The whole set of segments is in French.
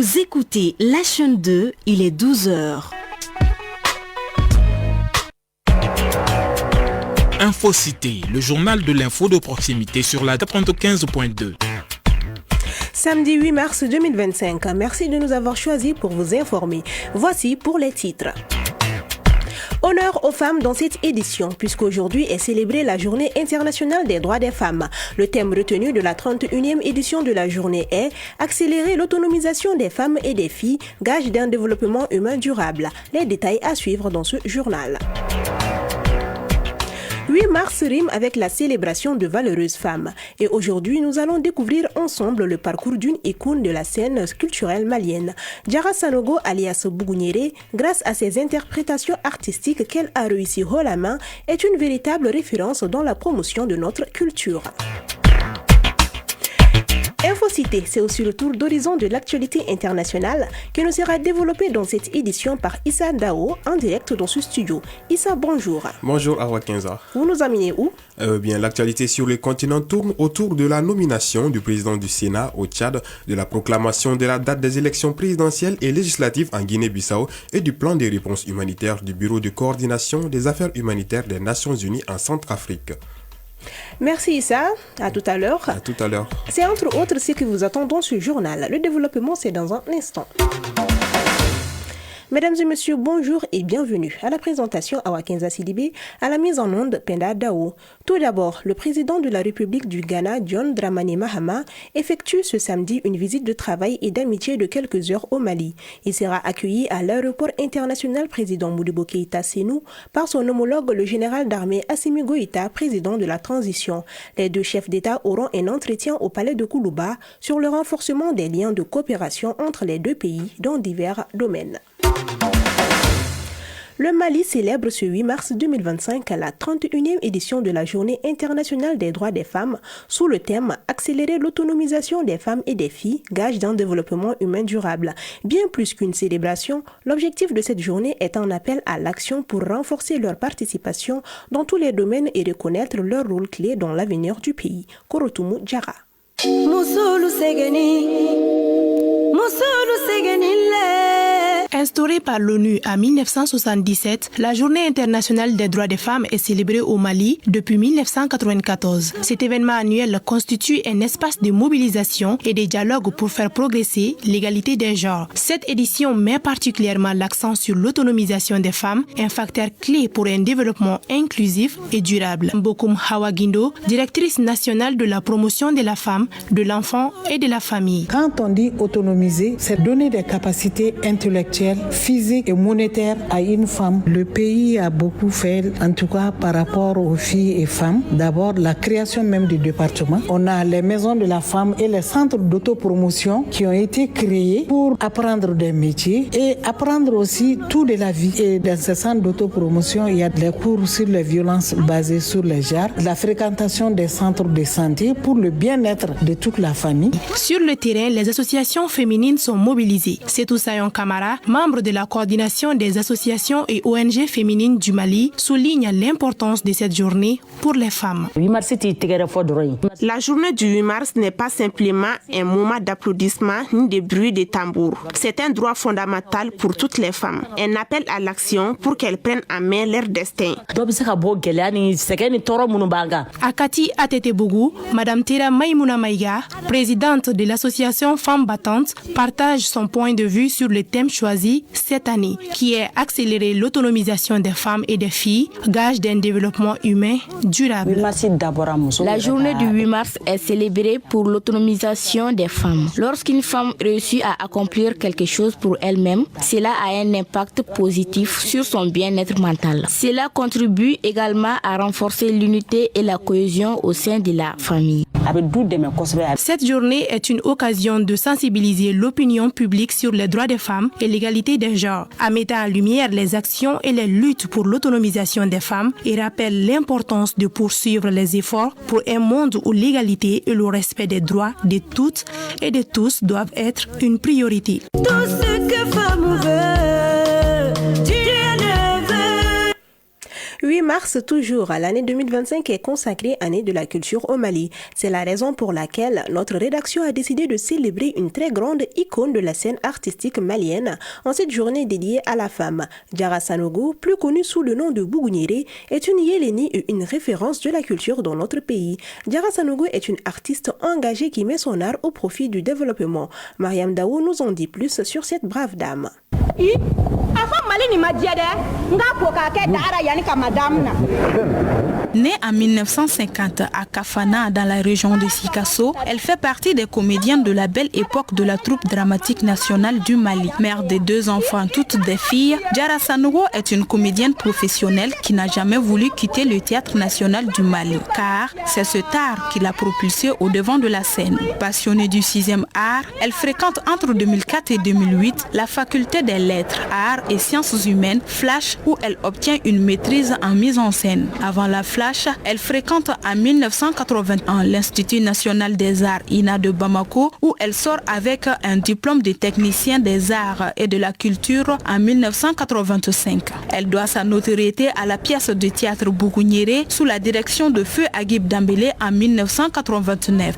Vous écoutez la chaîne 2, il est 12h. Infocité, le journal de l'info de proximité sur la 95.2. Samedi 8 mars 2025, merci de nous avoir choisis pour vous informer. Voici pour les titres. Honneur aux femmes dans cette édition, puisqu'aujourd'hui est célébrée la Journée internationale des droits des femmes. Le thème retenu de la 31e édition de la journée est « Accélérer l'autonomisation des femmes et des filles, gage d'un développement humain durable ». Les détails à suivre dans ce journal. 8 mars rime avec la célébration de valeureuses femmes. Et aujourd'hui, nous allons découvrir ensemble le parcours d'une icône de la scène culturelle malienne. Diarra Sanogo alias Bougouniéré, grâce à ses interprétations artistiques qu'elle a réussi haut la main, est une véritable référence dans la promotion de notre culture. Infocité, c'est aussi le tour d'horizon de l'actualité internationale qui nous sera développé dans cette édition par Issa Dao en direct dans ce studio. Issa, bonjour. Bonjour Awa Kenza. Vous nous amenez où? L'actualité sur le continent tourne autour de la nomination du président du Sénat au Tchad, de la proclamation de la date des élections présidentielles et législatives en Guinée-Bissau et du plan de réponse humanitaire du Bureau de coordination des affaires humanitaires des Nations Unies en Centrafrique. Merci Issa, à tout à l'heure. À tout à l'heure. C'est entre autres ce que vous attendez dans ce journal. Le développement, c'est dans un instant. Mesdames et messieurs, bonjour et bienvenue à la présentation Awa Kenza Sidibé, à la mise en onde Penda Dao. Tout d'abord, le président de la République du Ghana, John Dramani Mahama, effectue ce samedi une visite de travail et d'amitié de quelques heures au Mali. Il sera accueilli à l'aéroport international président Modibo Keïta Sénou par son homologue le général d'armée Assimi Goïta, président de la transition. Les deux chefs d'État auront un entretien au palais de Koulouba sur le renforcement des liens de coopération entre les deux pays dans divers domaines. Le Mali célèbre ce 8 mars 2025 la 31e édition de la Journée internationale des droits des femmes sous le thème « Accélérer l'autonomisation des femmes et des filles, gage d'un développement humain durable ». Bien plus qu'une célébration, l'objectif de cette journée est un appel à l'action pour renforcer leur participation dans tous les domaines et reconnaître leur rôle clé dans l'avenir du pays. Korotumu Diarra. Instaurée par l'ONU en 1977, la Journée internationale des droits des femmes est célébrée au Mali depuis 1994. Cet événement annuel constitue un espace de mobilisation et de dialogue pour faire progresser l'égalité des genres. Cette édition met particulièrement l'accent sur l'autonomisation des femmes, un facteur clé pour un développement inclusif et durable. Mbokoum Hawa Guindo, directrice nationale de la promotion de la femme, de l'enfant et de la famille. Quand on dit autonomiser, c'est donner des capacités intellectuelles, physiques et monétaires à une femme. Le pays a beaucoup fait, en tout cas par rapport aux filles et femmes. D'abord, la création même du département. On a les maisons de la femme et les centres d'autopromotion qui ont été créés pour apprendre des métiers et apprendre aussi tout de la vie. Et dans ces centres d'autopromotion, il y a des cours sur les violences basées sur les genres, la fréquentation des centres de santé pour le bien-être de toute la famille. Sur le terrain, les associations féminines sont mobilisées. Setou Sayon Kamara, membre de la coordination des associations et ONG féminines du Mali, souligne l'importance de cette journée pour les femmes. La journée du 8 mars n'est pas simplement un moment d'applaudissement ni de bruit de tambour. C'est un droit fondamental pour toutes les femmes. Un appel à l'action pour qu'elles prennent en main leur destin. Akati Atetebougou, Madame Tera Maïmouna Maïga, présidente de l'association Femmes Battantes, partage son point de vue sur le thème choisi cette année, qui est accélérer l'autonomisation des femmes et des filles, gage d'un développement humain durable. La journée du 8 mars est célébrée pour l'autonomisation des femmes. Lorsqu'une femme réussit à accomplir quelque chose pour elle-même, cela a un impact positif sur son bien-être mental. Cela contribue également à renforcer l'unité et la cohésion au sein de la famille. Cette journée est une occasion de sensibiliser l'opinion publique sur les droits des femmes et l'égalité des genres, en mettant en lumière les actions et les luttes pour l'autonomisation des femmes et rappelle l'importance de poursuivre les efforts pour un monde où l'égalité et le respect des droits de toutes et de tous doivent être une priorité. Tout ce que femme veut, Dieu ne veut. 8 mars toujours, l'année 2025 est consacrée année de la culture au Mali. C'est la raison pour laquelle notre rédaction a décidé de célébrer une très grande icône de la scène artistique malienne en cette journée dédiée à la femme. Diarra Sanogo, plus connue sous le nom de Bougouniéré, est une Yéléni et une référence de la culture dans notre pays. Diarra Sanogo est une artiste engagée qui met son art au profit du développement. Mariam Daou nous en dit plus sur cette brave dame. Née en 1950 à Kafana, dans la région de Sikasso, elle fait partie des comédiennes de la belle époque de la troupe dramatique nationale du Mali. Mère de 2 enfants, toutes des filles, Diarra Sanogo est une comédienne professionnelle qui n'a jamais voulu quitter le théâtre national du Mali, car c'est cet art qui l'a propulsée au devant de la scène. Passionnée du 6e art, elle fréquente entre 2004 et 2008 la faculté des lettres, arts et sciences humaines, Flash, où elle obtient une maîtrise en mise en scène. Avant la Flash, elle fréquente en 1981 l'Institut national des arts INA de Bamako, où elle sort avec un diplôme de technicien des arts et de la culture en 1985. Elle doit sa notoriété à la pièce de théâtre Bougouniéré sous la direction de Feu Agib Dambélé en 1989.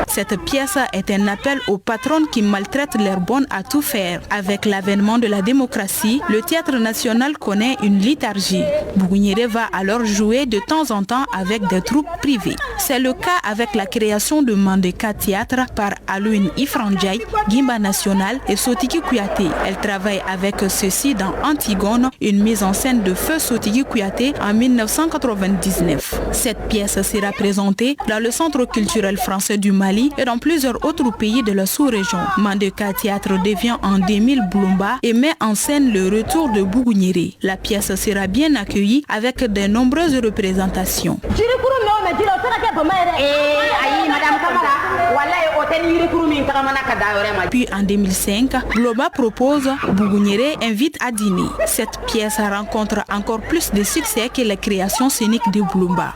Cette pièce est un appel aux patronnes qui maltraitent leurs bonnes à tout faire. Avec l'avènement de la démocratie, le théâtre national connaît une léthargie. Bougouniéré va alors jouer de temps en temps avec des troupes privées. C'est le cas avec la création de Mandeka Théâtre par Alouine Ifrandjaï, Gimba National et Sotiki Kouyaté. Elle travaille avec ceux-ci dans Antigone, une mise en scène de Feu Sotiki Kouyaté en 1999. Cette pièce sera présentée dans le Centre culturel français du Mali et dans plusieurs autres pays de la sous-région. Mandeka Théâtre devient en 2000 Bloumba et met en scène le retour de Bougouniéré. La pièce sera bien accueillie avec de nombreuses représentations. Puis en 2005, Bloumba propose Bougouniéré invite à dîner. Cette pièce rencontre encore plus de succès que les créations scéniques de Bloumba.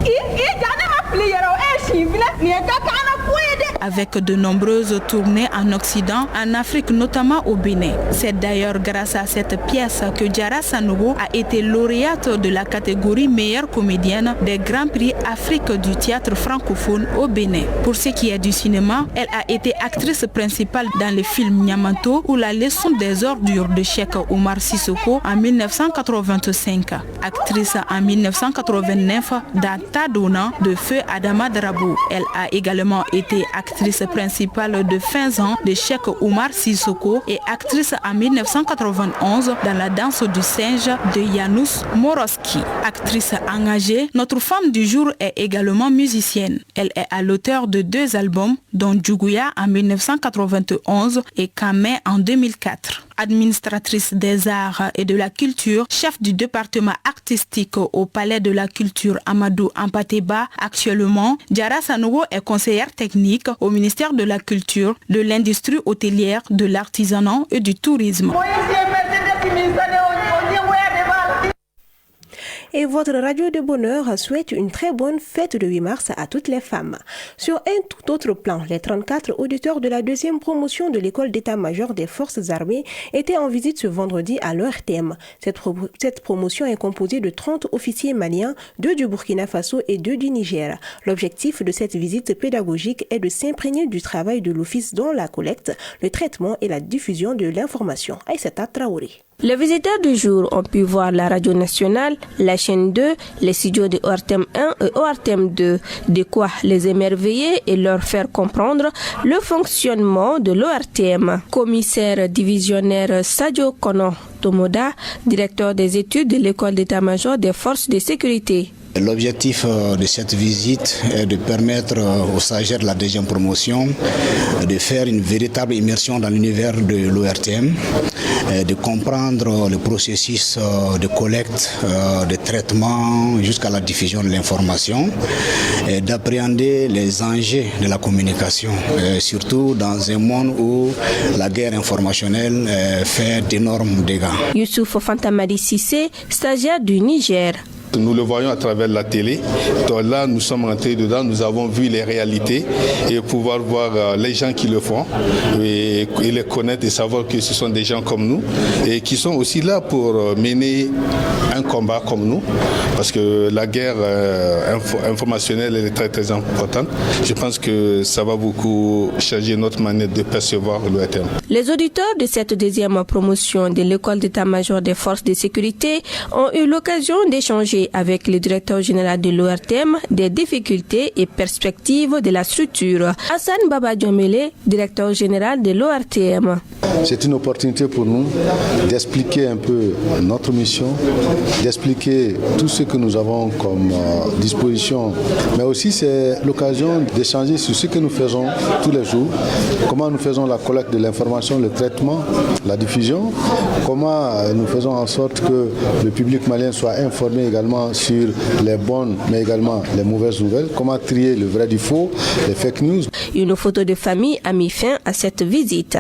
Avec de nombreuses tournées en Occident, en Afrique, notamment au Bénin. C'est d'ailleurs grâce à cette pièce que Diarra Sanogo a été lauréate de la catégorie meilleure comédienne des Grands Prix Afrique du théâtre francophone au Bénin. Pour ce qui est du cinéma, elle a été actrice principale dans le film Nyamanto ou La leçon des ordures de Cheikh Oumar Sissoko en 1985. Actrice en 1989 dans Tadona de Feu Adama Drabo. Elle a également été actrice principale de Fin ans de Cheikh Oumar Sissoko et actrice en 1991 dans La danse du singe de Janusz Moroski. Actrice engagée, notre femme du jour est également musicienne. Elle est à l'auteur de 2 albums, dont Djougouya en 1991 et Kamé en 2004. Administratrice des arts et de la culture, chef du département artistique au Palais de la Culture Amadou Ampateba. Actuellement, Diarra Sanogo est conseillère technique au ministère de la Culture, de l'industrie hôtelière, de l'artisanat et du tourisme. Et votre radio de bonheur souhaite une très bonne fête de 8 mars à toutes les femmes. Sur un tout autre plan, les 34 auditeurs de la 2e promotion de l'école d'état-major des forces armées étaient en visite ce vendredi à l'ORTM. Cette promotion est composée de 30 officiers maliens, 2 du Burkina Faso et 2 du Niger. L'objectif de cette visite pédagogique est de s'imprégner du travail de l'office dans la collecte, le traitement et la diffusion de l'information. Aïssata Traoré. Les visiteurs du jour ont pu voir la radio nationale, la chaîne 2, les studios de ORTM 1 et ORTM 2, de quoi les émerveiller et leur faire comprendre le fonctionnement de l'ORTM. Commissaire divisionnaire Sadio Kono Tomoda, directeur des études de l'école d'état-major des forces de sécurité. L'objectif de cette visite est de permettre aux stagiaires de la 2e promotion de faire une véritable immersion dans l'univers de l'ORTM, de comprendre le processus de collecte, de traitement jusqu'à la diffusion de l'information, et d'appréhender les enjeux de la communication, surtout dans un monde où la guerre informationnelle fait d'énormes dégâts. Youssouf Fantamadi Sissé, stagiaire du Niger. Nous le voyons à travers la télé. Donc là, nous sommes entrés dedans, nous avons vu les réalités et pouvoir voir les gens qui le font et les connaître et savoir que ce sont des gens comme nous et qui sont aussi là pour mener un combat comme nous parce que la guerre informationnelle elle est très très importante. Je pense que ça va beaucoup changer notre manière de percevoir l'ORTM. Les auditeurs de cette deuxième promotion de l'école d'état-major des forces de sécurité ont eu l'occasion d'échanger avec le directeur général de l'ORTM des difficultés et perspectives de la structure. Hassan Baba Diomele, directeur général de l'ORTM. C'est une opportunité pour nous d'expliquer un peu notre mission, d'expliquer tout ce que nous avons comme disposition, mais aussi c'est l'occasion d'échanger sur ce que nous faisons tous les jours, comment nous faisons la collecte de l'information, le traitement, la diffusion, comment nous faisons en sorte que le public malien soit informé également sur les bonnes mais également les mauvaises nouvelles, comment trier le vrai du faux, les fake news. Une photo de famille a mis fin à cette visite.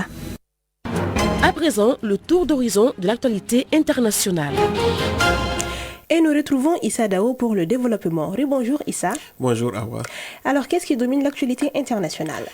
À présent, le tour d'horizon de l'actualité internationale. Et nous retrouvons Issa Dao pour le développement. Bonjour Issa. Bonjour Awa. Alors, qu'est-ce qui domine l'actualité internationale?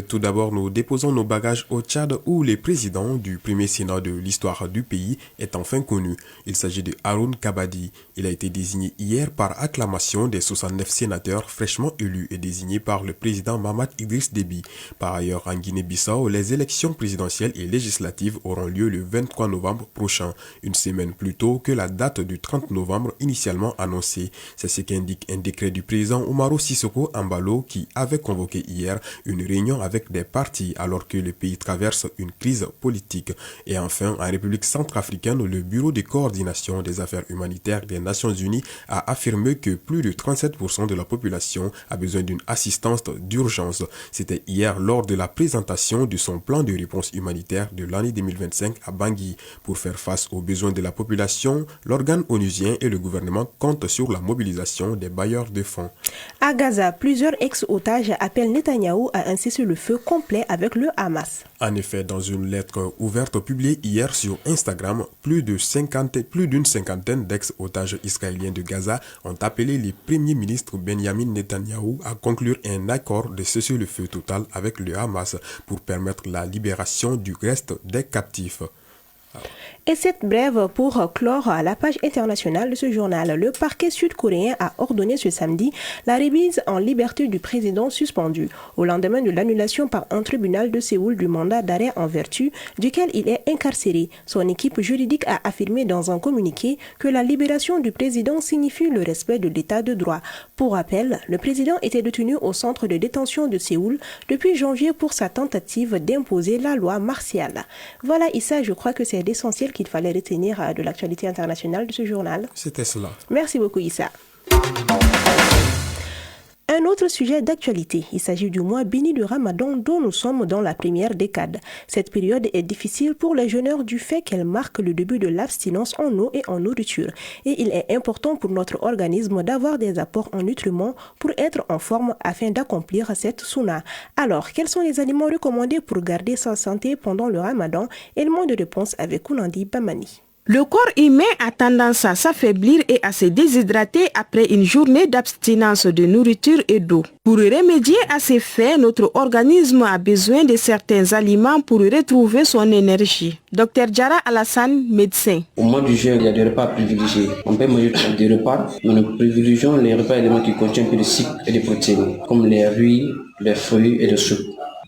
Tout d'abord, nous déposons nos bagages au Tchad où le président du premier Sénat de l'histoire du pays est enfin connu. Il s'agit de Haroun Kabadi. Il a été désigné hier par acclamation des 69 sénateurs fraîchement élus et désignés par le président Mahamat Idriss Déby. Par ailleurs, en Guinée-Bissau, les élections présidentielles et législatives auront lieu le 23 novembre prochain, une semaine plus tôt que la date du 30 novembre initialement annoncé. C'est ce qu'indique un décret du président Umaro Sissoko Embalo qui avait convoqué hier une réunion avec des partis alors que le pays traverse une crise politique. Et enfin, en République centrafricaine, le Bureau de coordination des affaires humanitaires des Nations Unies a affirmé que plus de 37% de la population a besoin d'une assistance d'urgence. C'était hier lors de la présentation de son plan de réponse humanitaire de l'année 2025 à Bangui. Pour faire face aux besoins de la population, l'organe onusien et le gouvernement compte sur la mobilisation des bailleurs de fonds. À Gaza, plusieurs ex-otages appellent Netanyahou à un cessez-le-feu complet avec le Hamas. En effet, dans une lettre ouverte publiée hier sur Instagram, plus d'une cinquantaine d'ex-otages israéliens de Gaza ont appelé le premier ministre Benjamin Netanyahou à conclure un accord de cessez-le-feu total avec le Hamas pour permettre la libération du reste des captifs. Et cette brève pour clore la page internationale de ce journal. Le parquet sud-coréen a ordonné ce samedi la remise en liberté du président suspendu au lendemain de l'annulation par un tribunal de Séoul du mandat d'arrêt en vertu duquel il est incarcéré. Son équipe juridique a affirmé dans un communiqué que la libération du président signifie le respect de l'état de droit. Pour rappel, le président était détenu au centre de détention de Séoul depuis janvier pour sa tentative d'imposer la loi martiale. Voilà Issa, je crois que c'est l'essentiel qu'il fallait retenir de l'actualité internationale de ce journal. C'était cela. Merci beaucoup Issa. Un autre sujet d'actualité, il s'agit du mois béni du Ramadan dont nous sommes dans la première décade. Cette période est difficile pour les jeûneurs du fait qu'elle marque le début de l'abstinence en eau et en nourriture. Et il est important pour notre organisme d'avoir des apports en nutriments pour être en forme afin d'accomplir cette sunna. Alors, quels sont les aliments recommandés pour garder sa santé pendant le Ramadan? Élément de réponse avec Kounandi Bamani. Le corps humain a tendance à s'affaiblir et à se déshydrater après une journée d'abstinence de nourriture et d'eau. Pour remédier à ces faits, notre organisme a besoin de certains aliments pour retrouver son énergie. Dr Jara Alassane, médecin. Au mois du juin, il y a des repas privilégiés. On peut manger des repas, mais nous privilégions les repas aliments qui contiennent plus de sucre et de protéines, comme les riz, les fruits et le sucre.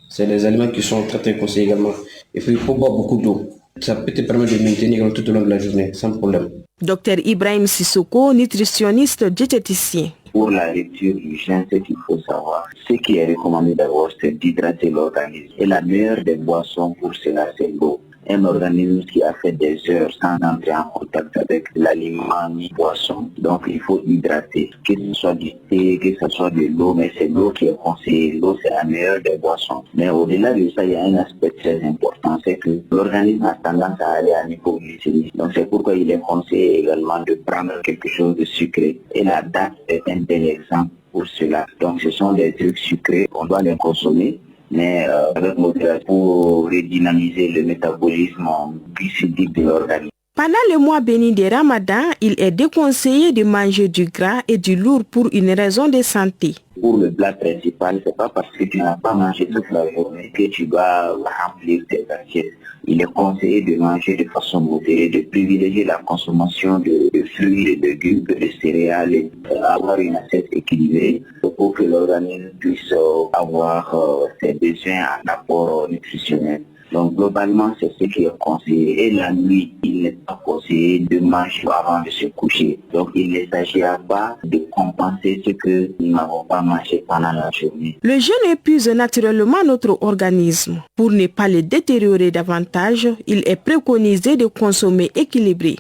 C'est des aliments qui sont très très conseillés également. Et puis il faut boire beaucoup d'eau. Ça peut te permettre de maintenir tout au long de la journée, sans problème. Dr Ibrahim Sissoko, nutritionniste diététicien. Pour la lecture du jeûne, ce qu'il faut savoir, ce qui est recommandé d'abord, c'est d'hydrater l'organisme. Et la meilleure des boissons pour cela, c'est l'eau. Un organisme qui a fait des heures sans entrer en contact avec l'aliment ni boisson. Donc il faut hydrater, que ce soit du thé, que ce soit de l'eau, mais c'est l'eau qui est conseillée. L'eau, c'est la meilleure des boissons. Mais au-delà de ça, il y a un aspect très important, c'est que l'organisme a tendance à aller à l'hypoglycémie. Donc c'est pourquoi il est conseillé également de prendre quelque chose de sucré. Et la date est un bel exemple pour cela. Donc ce sont des trucs sucrés, on doit les consommer, mais avec modération pour redynamiser le métabolisme glycémique de l'organisme. Pendant le mois béni de Ramadan, il est déconseillé de manger du gras et du lourd pour une raison de santé. Pour le plat principal, c'est pas parce que tu n'as pas mangé toute la journée que tu dois remplir tes assiettes. Il est conseillé de manger de façon modérée, de privilégier la consommation de fruits et de légumes, de céréales, et avoir une assiette équilibrée pour que l'organisme puisse avoir ses besoins en apport nutritionnel. Donc globalement, c'est ce qui est conseillé. Et la nuit, il n'est pas conseillé de manger avant de se coucher. Donc il ne s'agira pas de compenser ce que nous n'avons pas mangé pendant la journée. Le jeûne épuise naturellement notre organisme. Pour ne pas le détériorer davantage, il est préconisé de consommer équilibré.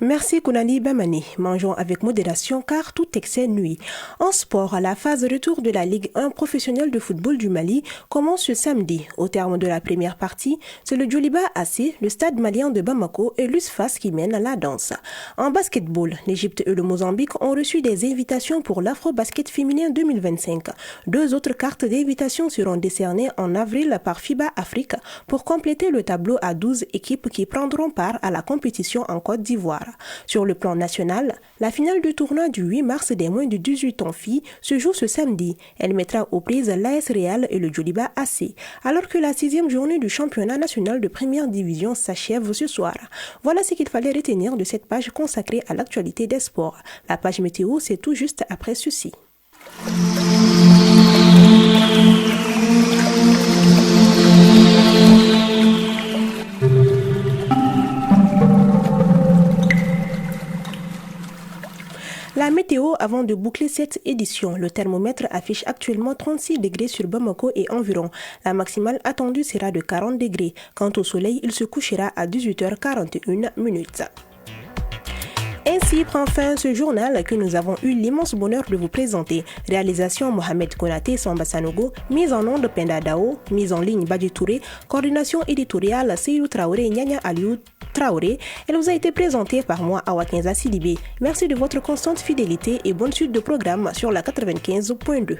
Merci Kounani Bamani. Mangeons avec modération car tout excès nuit. En sport, la phase retour de la Ligue 1 professionnelle de football du Mali commence ce samedi. Au terme de la première partie, c'est le Djoliba AC, le stade malien de Bamako et l'USFAS qui mènent la danse. En basketball, l'Égypte et le Mozambique ont reçu des invitations pour l'Afro-Basket féminin 2025. 2 autres cartes d'invitation seront décernées en avril par FIBA Afrique pour compléter le tableau à 12 équipes qui prendront part à la compétition en Côte d'Ivoire. Sur le plan national, la finale du tournoi du 8 mars des moins de 18 ans filles se joue ce samedi. Elle mettra aux prises l'AS Real et le Djoliba AC, alors que la 6e journée du championnat national de première division s'achève ce soir. Voilà ce qu'il fallait retenir de cette page consacrée à l'actualité des sports. La page météo, c'est tout juste après ceci. La météo avant de boucler cette édition. Le thermomètre affiche actuellement 36 degrés sur Bamako et environ. La maximale attendue sera de 40 degrés. Quant au soleil, il se couchera à 18h41. Ainsi prend fin ce journal que nous avons eu l'immense bonheur de vous présenter. Réalisation Mohamed Konaté Samba Sanogo, mise en onde Penda Dao, mise en ligne Badji Touré, coordination éditoriale Seydou Traoré et Nyanya Aliou Traoré. Elle vous a été présentée par moi, Awa Kenza Sidibé. Merci de votre constante fidélité et bonne suite de programme sur la 95.2.